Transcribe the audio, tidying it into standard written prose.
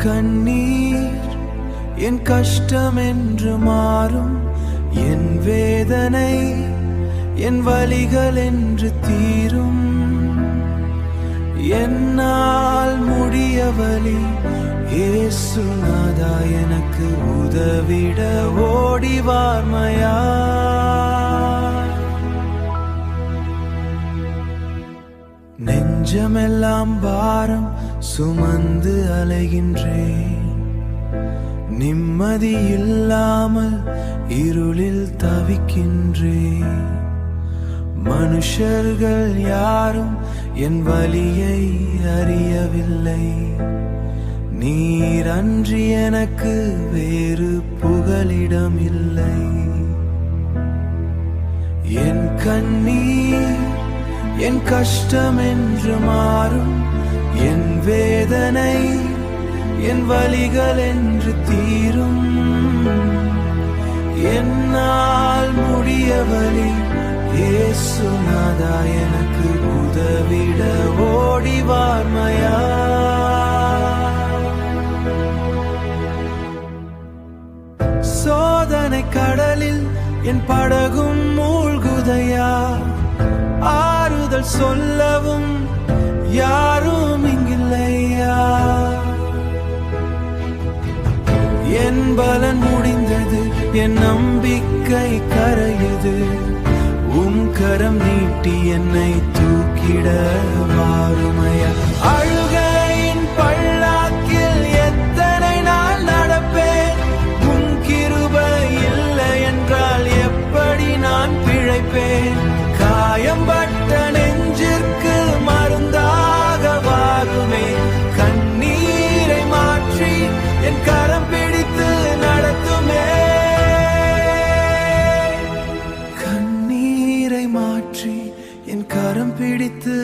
கண்ணீர் என் கஷ்டம் என்று மாறும், என் வேதனை என் வலிகள் என்று தீரும். என்னால் முடிய வழி இயேசுநாதா எனக்கு உதவிட ஓடிவார்மையா. நெஞ்சமெல்லாம் பாரம் சுமந்து அலைகின்றேன், நிம்மதி இல்லாமல் இருளில் தவிக்கின்றேன். மனுஷர்கள் யாரும் என் வலியை அறியவில்லை, நீர் அன்றி எனக்கு வேறு புகலிடம் இல்லை. என் கண்ணீர் என் கஷ்டம் என்று மாறும், என் வேதனை என் வலிகள் என்று தீரும். என்னால் முடிய வழி இயேசுநாதா எனக்கு உதவிட ஓடிவார்மையா. சோதனை கடலில் என் படகும் மூழ்குதையா, ஆறுதல் சொல்லவும் யாரும் இங்கில்லையா. என் பலன் முடிந்தது, என் நம்பிக்கை கரையுது, உம் கரம் நீட்டி என்னை தூக்கிட வாருமையா. அழுகையின் பள்ளத்தாக்கில் எத்தனை நாள் நடப்பேன், உம் கிருபை இல்லை என்றால் எப்படி நான் பிழைப்பேன். காயம்பட்ட நெஞ்சிற்கு மருந்தாக வாருமே, கண்ணீரை மாற்றி என் கரம் பிடித்து நடத்துமே. கண்ணீரை மாற்றி என் கரம் பிடித்து